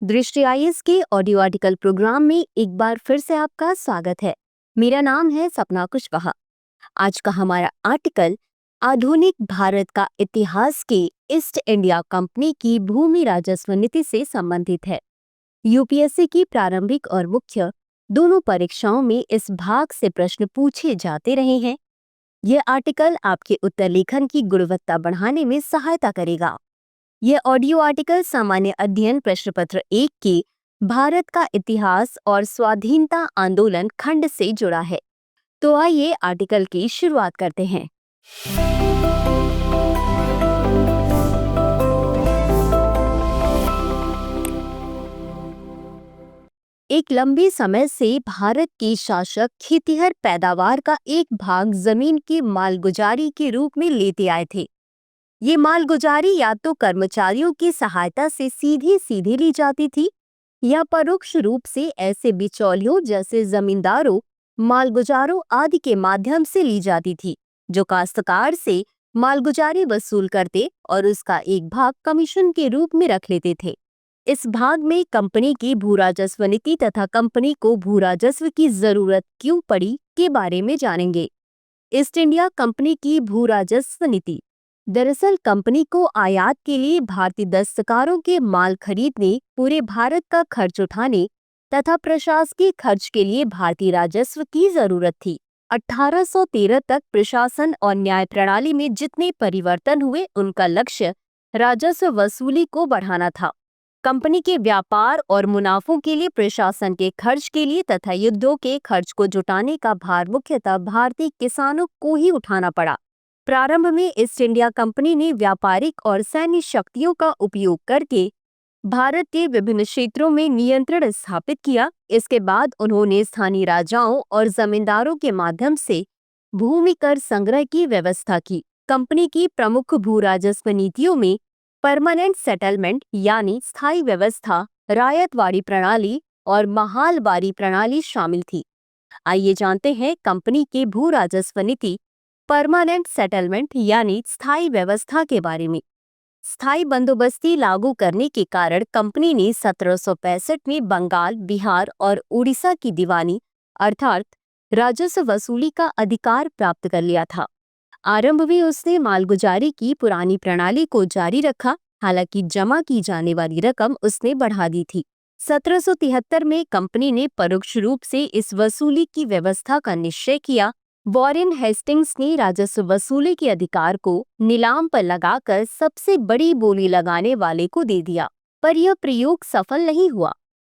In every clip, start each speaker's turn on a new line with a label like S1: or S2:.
S1: दृष्टि आईएएस के audio article programme में एक बार फिर से आपका स्वागत है। मेरा नाम है सपना कुशवाहा। आज का हमारा आर्टिकल आधुनिक भारत का इतिहास के ईस्ट इंडिया कंपनी की भूमि राजस्व नीति से संबंधित है। यूपीएससी की प्रारंभिक और मुख्य दोनों परीक्षाओं में इस भाग से प्रश्न पूछे जाते रहे हैं। यह आर्टिकल आपके उत्तर लेखन की गुणवत्ता बढ़ाने में सहायता करेगा। यह ऑडियो आर्टिकल सामान्य अध्ययन प्रश्न पत्र 1 के भारत का इतिहास और स्वाधीनता आंदोलन खंड से जुड़ा है। तो आइए आर्टिकल की शुरुआत करते हैं। एक लंबे समय से भारत के शासक खेतिहर पैदावार का एक भाग जमीन की मालगुजारी के रूप में लेते आए थे। ये मालगुजारी या तो कर्मचारियों की सहायता से सीधी ली जाती थी या परोक्ष रूप से ऐसे बिचौलियों जैसे जमींदारों, मालगुजारों आदि के माध्यम से ली जाती थी, जो काश्तकार से मालगुजारी वसूल करते और उसका एक भाग कमीशन के रूप में रख लेते थे। इस भाग में कंपनी की भू राजस्व नीति तथा कंपनी को भू राजस्व की जरूरत क्यों पड़ी के बारे में जानेंगे। ईस्ट इंडिया कंपनी की भू राजस्व नीति दरअसल कंपनी को आयात के लिए भारतीय दस्तकारों के माल खरीदने, पूरे भारत का खर्च उठाने तथा प्रशासकीय खर्च के लिए भारतीय राजस्व की जरूरत थी। 1813 तक प्रशासन और न्याय प्रणाली में जितने परिवर्तन हुए, उनका लक्ष्य राजस्व वसूली को बढ़ाना था। कंपनी के व्यापार और मुनाफों के लिए प्रशासन के खर्च के लिए तथा युद्धों के खर्च को जुटाने का भार मुख्यतः भारतीय किसानों को ही उठाना पड़ा। प्रारंभ में ईस्ट इंडिया कंपनी ने व्यापारिक और सैन्य शक्तियों का उपयोग करके भारत के विभिन्न क्षेत्रों में नियंत्रण स्थापित किया। इसके बाद उन्होंने स्थानीय राजाओं और जमींदारों के माध्यम से भूमि कर संग्रह की व्यवस्था की। कंपनी की प्रमुख भू राजस्व नीतियों में परमानेंट सेटलमेंट यानी स्थायी व्यवस्था, रायतवाड़ी प्रणाली और महालबारी प्रणाली शामिल थी। आइए जानते हैं कंपनी के भू राजस्व नीति परमानेंट सेटलमेंट यानी स्थायी व्यवस्था के बारे में। स्थायी बंदोबस्ती लागू करने के कारण कंपनी ने 1765 में बंगाल, बिहार और उड़ीसा की दीवानी अर्थात राजस्व वसूली का अधिकार प्राप्त कर लिया था। आरंभ में उसने मालगुजारी की पुरानी प्रणाली को जारी रखा, हालांकि जमा की जाने वाली रकम उसने बढ़ा दी थी। 1773 में कंपनी ने परोक्ष रूप से इस वसूली की व्यवस्था का निश्चय किया। वॉरेन हेस्टिंग्स ने राजस्व वसूली के अधिकार को नीलाम पर लगाकर सबसे बड़ी बोली लगाने वाले को दे दिया, पर यह प्रयोग सफल नहीं हुआ।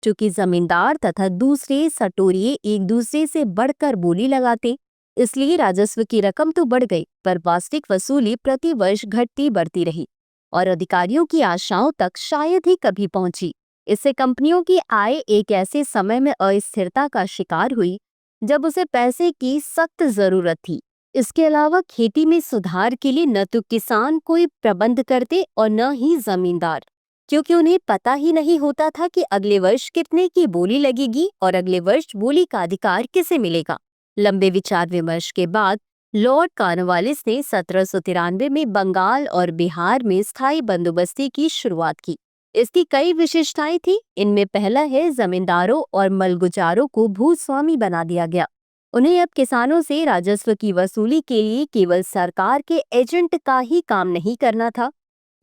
S1: चूंकि जमींदार तथा दूसरे सटोरिये एक दूसरे से बढ़कर बोली लगाते, इसलिए राजस्व की रकम तो बढ़ गई, पर वास्तविक वसूली प्रति वर्ष घटती बढ़ती रही और अधिकारियों की आशाओं तक शायद ही कभी पहुंची। इससे कंपनियों की आय एक ऐसे समय में अस्थिरता का शिकार हुई जब उसे पैसे की सख्त जरूरत थी। इसके अलावा खेती में सुधार के लिए न तो किसान कोई प्रबंध करते और न ही जमींदार, क्योंकि उन्हें पता ही नहीं होता था कि अगले वर्ष कितने की बोली लगेगी और अगले वर्ष बोली का अधिकार किसे मिलेगा। लंबे विचार विमर्श के बाद लॉर्ड कॉर्नवालिस ने 1793 में बंगाल और बिहार में स्थायी बंदोबस्ती की शुरुआत की। इसकी कई विशेषताएं थी। इनमें पहला है जमींदारों और मलगुजारों को भूस्वामी बना दिया गया। उन्हें अब किसानों से राजस्व की वसूली के लिए केवल सरकार के एजेंट का ही काम नहीं करना था,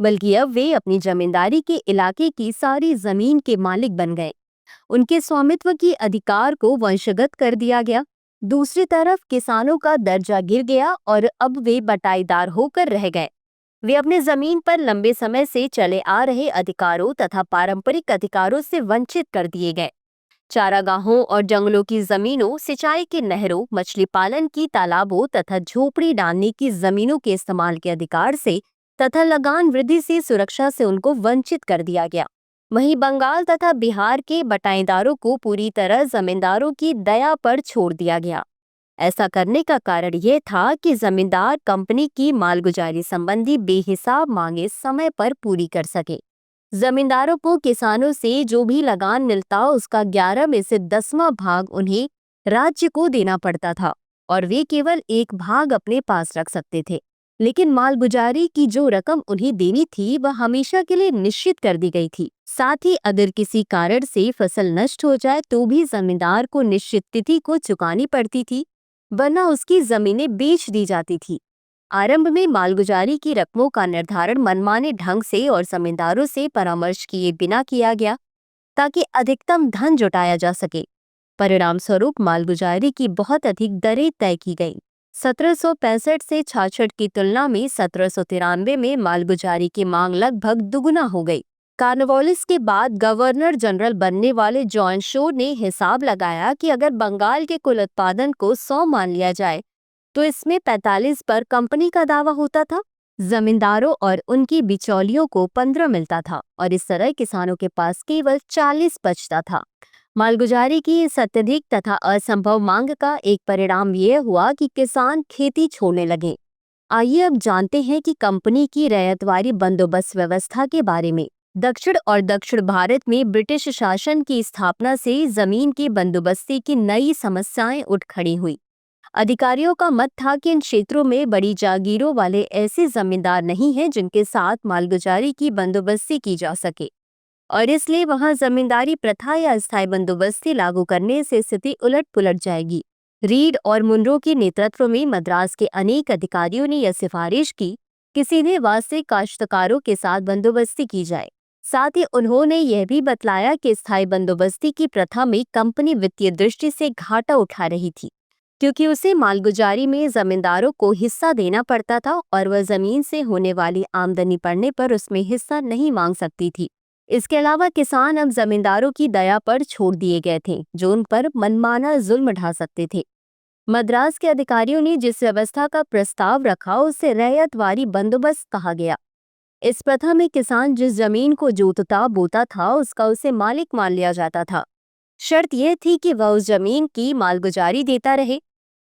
S1: बल्कि अब वे अपनी जमींदारी के इलाके की सारी जमीन के मालिक बन गए। उनके स्वामित्व के अधिकार को वंशगत कर दिया गया। दूसरी तरफ किसानों का दर्जा गिर गया और अब वे बटाईदार होकर रह गए। वे अपने जमीन पर लंबे समय से चले आ रहे अधिकारों तथा पारंपरिक अधिकारों से वंचित कर दिए गए। चारागाहों और जंगलों की जमीनों, सिंचाई के नहरों, मछली पालन की तालाबों तथा झोपड़ी डालने की जमीनों के इस्तेमाल के अधिकार से तथा लगान वृद्धि से सुरक्षा से उनको वंचित कर दिया गया। वहीं बंगाल तथा बिहार के बटाईदारों को पूरी तरह जमींदारों की दया पर छोड़ दिया गया। ऐसा करने का कारण यह था कि जमींदार कंपनी की मालगुजारी संबंधी बेहिसाब मांगे समय पर पूरी कर सके। जमींदारों को किसानों से जो भी लगान मिलता, उसका 11 में से 10वां भाग उन्हें राज्य को देना पड़ता था और वे केवल एक भाग अपने पास रख सकते थे। लेकिन मालगुजारी की जो रकम उन्हें देनी थी वह हमेशा के लिए निश्चित कर दी गई थी। साथ ही अगर किसी कारण से फसल नष्ट हो जाए तो भी जमींदार को निश्चित तिथि को चुकानी पड़ती थी, वरना उसकी जमीनें बेच दी जाती थी। आरंभ में मालगुजारी की रकमों का निर्धारण मनमाने ढंग से और जमींदारों से परामर्श किए बिना किया गया, ताकि अधिकतम धन जुटाया जा सके। परिणाम स्वरूप मालगुजारी की बहुत अधिक दरें तय की गईं। 1765 से 66 की तुलना में 1793 में मालगुजारी की मांग लगभग दुगुना हो गई। कॉर्नवालिस के बाद गवर्नर जनरल बनने वाले जॉन शो ने हिसाब लगाया कि अगर बंगाल के कुल उत्पादन को 100 मान लिया जाए तो इसमें 45 पर कंपनी का दावा होता था। जमींदारों और उनकी बिचौलियों को 15 मिलता था और इस तरह किसानों के पास केवल 40 बचता था। मालगुजारी की इस अत्यधिक तथा असंभव मांग का एक परिणाम यह हुआ कि किसान खेती छोड़ने लगे। आइए अब जानते हैं कि कंपनी की रैयतवारी बंदोबस्त व्यवस्था के बारे में। दक्षिण भारत में ब्रिटिश शासन की स्थापना से जमीन की बंदोबस्ती की नई समस्याएं उठ खड़ी हुई। अधिकारियों का मत था कि इन क्षेत्रों में बड़ी जागीरों वाले ऐसे जमींदार नहीं हैं जिनके साथ मालगुजारी की बंदोबस्ती की जा सके, और इसलिए वहां जमींदारी प्रथा या अस्थायी बंदोबस्ती लागू करने से स्थिति उलट पुलट जाएगी। रीड और मुनरो के नेतृत्व में मद्रास के अनेक अधिकारियों ने यह सिफारिश की कि सीधे वास्तविक काश्तकारों के साथ बंदोबस्ती की जाए। साथ ही उन्होंने यह भी बतलाया कि स्थायी बंदोबस्ती की प्रथा में कंपनी वित्तीय दृष्टि से घाटा उठा रही थी, क्योंकि उसे मालगुजारी में जमींदारों को हिस्सा देना पड़ता था और वह जमीन से होने वाली आमदनी पड़ने पर उसमें हिस्सा नहीं मांग सकती थी। इसके अलावा किसान अब जमींदारों की दया पर छोड़ दिए गए थे, जो उन पर मनमाना जुल्म ढा सकते थे। मद्रास के अधिकारियों ने जिस व्यवस्था का प्रस्ताव रखा उसे रैयतवारी बंदोबस्त कहा गया। इस प्रथा में किसान जिस जमीन को जोतता बोता था उसका उसे मालिक मान लिया जाता था। शर्त यह थी कि वह उस जमीन की मालगुजारी देता रहे।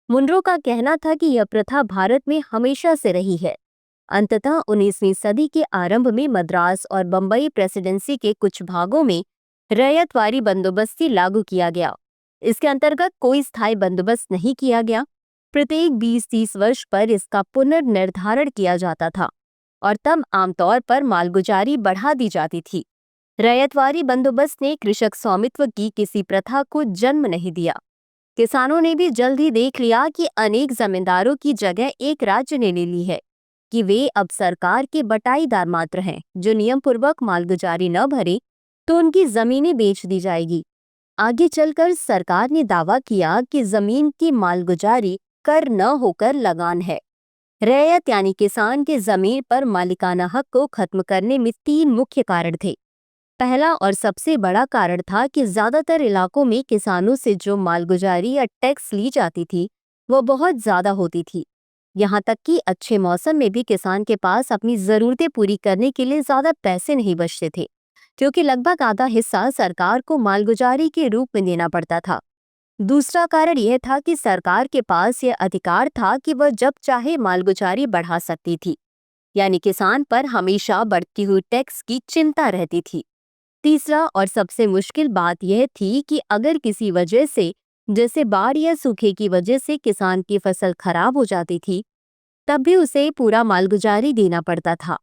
S1: मुनरो का कहना था कि यह प्रथा भारत में हमेशा से रही है। अंततः 19वीं सदी के आरंभ में मद्रास और बंबई प्रेसिडेंसी के कुछ भागों में रैयतवारी बंदोबस्ती लागू किया गया। इसके अंतर्गत कोई स्थायी बंदोबस्त नहीं किया गया। प्रत्येक 20-30 वर्ष पर इसका पुनर्निर्धारण किया जाता था और तब आमतौर पर मालगुजारी बढ़ा दी जाती थी। रैयतवारी बंदोबस्त ने कृषक स्वामित्व की किसी प्रथा को जन्म नहीं दिया। किसानों ने भी जल्द ही देख लिया कि अनेक जमींदारों की जगह एक राज्य ने ले ली है, कि वे अब सरकार के बटाईदार मात्र हैं। जो नियम पूर्वक मालगुजारी न भरे तो उनकी जमीनें बेच दी जाएगी। आगे चलकर सरकार ने दावा किया कि जमीन की मालगुजारी कर न होकर लगान है। रैयत यानी किसान के जमीन पर मालिकाना हक को खत्म करने में 3 मुख्य कारण थे। पहला और सबसे बड़ा कारण था कि ज्यादातर इलाकों में किसानों से जो मालगुजारी या टैक्स ली जाती थी वो बहुत ज्यादा होती थी। यहाँ तक कि अच्छे मौसम में भी किसान के पास अपनी जरूरतें पूरी करने के लिए ज्यादा पैसे नहीं बचते थे, क्योंकि लगभग आधा हिस्सा सरकार को मालगुजारी के रूप में देना पड़ता था। दूसरा कारण यह था कि सरकार के पास यह अधिकार था कि वह जब चाहे मालगुजारी बढ़ा सकती थी, यानी किसान पर हमेशा बढ़ती हुई टैक्स की चिंता रहती थी। तीसरा और सबसे मुश्किल बात यह थी कि अगर किसी वजह से, जैसे बाढ़ या सूखे की वजह से किसान की फसल खराब हो जाती थी, तब भी उसे पूरा मालगुजारी देना पड़ता था।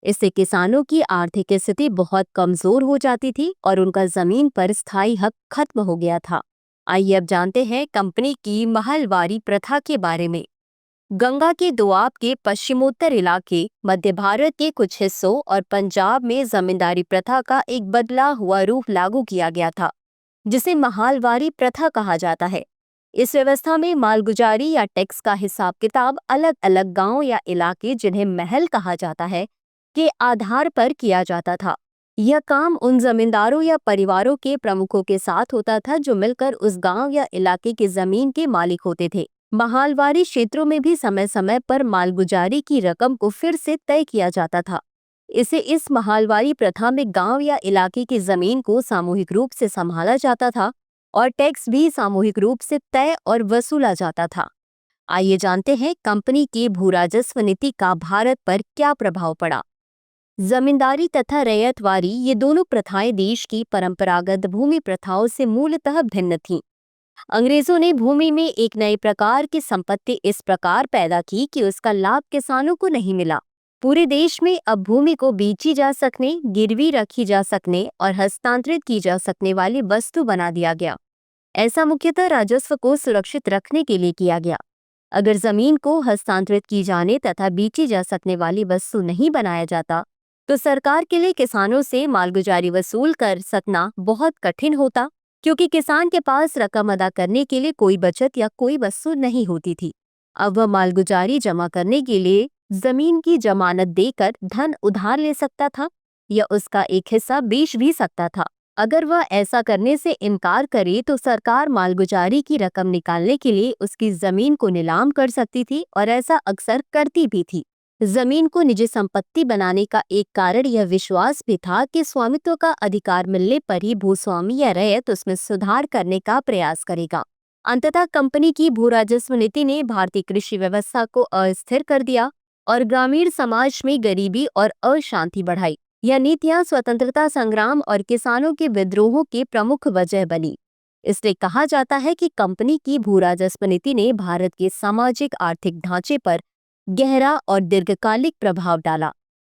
S1: इससे किसानों की आर्थिक स्थिति बहुत कमजोर हो जाती थी और उनका जमीन पर स्थायी हक खत्म हो गया था। आइए अब जानते हैं कंपनी की महलवारी प्रथा के बारे में। गंगा के दोआब के पश्चिमोत्तर इलाके, मध्य भारत के कुछ हिस्सों और पंजाब में जमींदारी प्रथा का एक बदला हुआ रूप लागू किया गया था, जिसे महलवारी प्रथा कहा जाता है। इस व्यवस्था में मालगुजारी या टैक्स का हिसाब किताब अलग अलग गांव या इलाके, जिन्हें महल कहा जाता है, के आधार पर किया जाता था। यह काम उन जमींदारों या परिवारों के प्रमुखों के साथ होता था जो मिलकर उस गांव या इलाके की जमीन के मालिक होते थे। महलवारी क्षेत्रों में भी समय समय पर मालगुजारी की रकम को फिर से तय किया जाता था। इस महलवारी प्रथा में गांव या इलाके की जमीन को सामूहिक रूप से संभाला जाता था और टैक्स भी सामूहिक रूप से तय और वसूला जाता था। आइए जानते हैं कंपनी की भूराजस्व नीति का भारत पर क्या प्रभाव पड़ा। जमींदारी तथा रैयतवारी, ये दोनों प्रथाएं देश की परंपरागत भूमि प्रथाओं से मूलतः भिन्न थीं। अंग्रेजों ने भूमि में एक नए प्रकार की संपत्ति इस प्रकार पैदा की कि उसका लाभ किसानों को नहीं मिला। पूरे देश में अब भूमि को बेची जा सकने, गिरवी रखी जा सकने और हस्तांतरित की जा सकने वाली वस्तु बना दिया गया। ऐसा मुख्यतः राजस्व को सुरक्षित रखने के लिए किया गया। अगर जमीन को हस्तांतरित की जाने तथा बेची जा सकने वाली वस्तु नहीं बनाया जाता तो सरकार के लिए किसानों से मालगुजारी वसूल कर सकना बहुत कठिन होता, क्योंकि किसान के पास रकम अदा करने के लिए कोई बचत या कोई वस्तु नहीं होती थी। अब वह मालगुजारी जमा करने के लिए जमीन की जमानत देकर धन उधार ले सकता था या उसका एक हिस्सा बेच भी सकता था। अगर वह ऐसा करने से इनकार करे तो सरकार मालगुजारी की रकम निकालने के लिए उसकी जमीन को नीलाम कर सकती थी और ऐसा अक्सर करती भी थी। जमीन को निजी संपत्ति बनाने का एक कारण यह विश्वास भी था कि स्वामित्व का अधिकार मिलने पर ही भूस्वामी या रैयत उसमें सुधार करने का प्रयास करेगा। अंततः कंपनी की भू राजस्व नीति ने भारतीय कृषि व्यवस्था को अस्थिर कर दिया और ग्रामीण समाज में गरीबी और अशांति बढ़ाई। यह नीतियां स्वतंत्रता संग्राम और किसानों के विद्रोहों की प्रमुख वजह बनी। इसलिए कहा जाता है कि कंपनी की भू राजस्व नीति ने भारत के सामाजिक आर्थिक ढांचे पर गहरा और दीर्घकालिक प्रभाव डाला।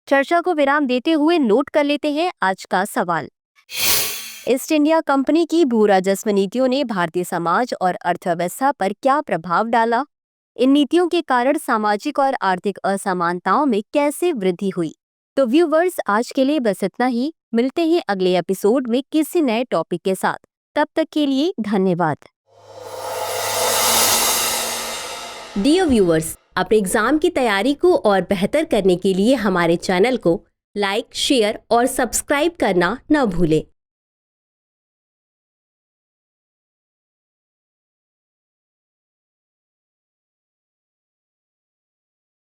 S1: चर्चा को विराम देते हुए नोट कर लेते हैं आज का सवाल। ईस्ट इंडिया कंपनी की भू राजस्व नीतियों ने भारतीय समाज और अर्थव्यवस्था पर क्या प्रभाव डाला? इन नीतियों के कारण सामाजिक और आर्थिक असमानताओं में कैसे वृद्धि हुई? तो व्यूवर्स, आज के लिए बस इतना ही। मिलते हैं अगले एपिसोड में किसी नए टॉपिक के साथ। तब तक के लिए धन्यवाद।
S2: डियर व्यूअर्स, अपने एग्जाम की तैयारी को और बेहतर करने के लिए हमारे चैनल को लाइक, शेयर और सब्सक्राइब करना न भूलें।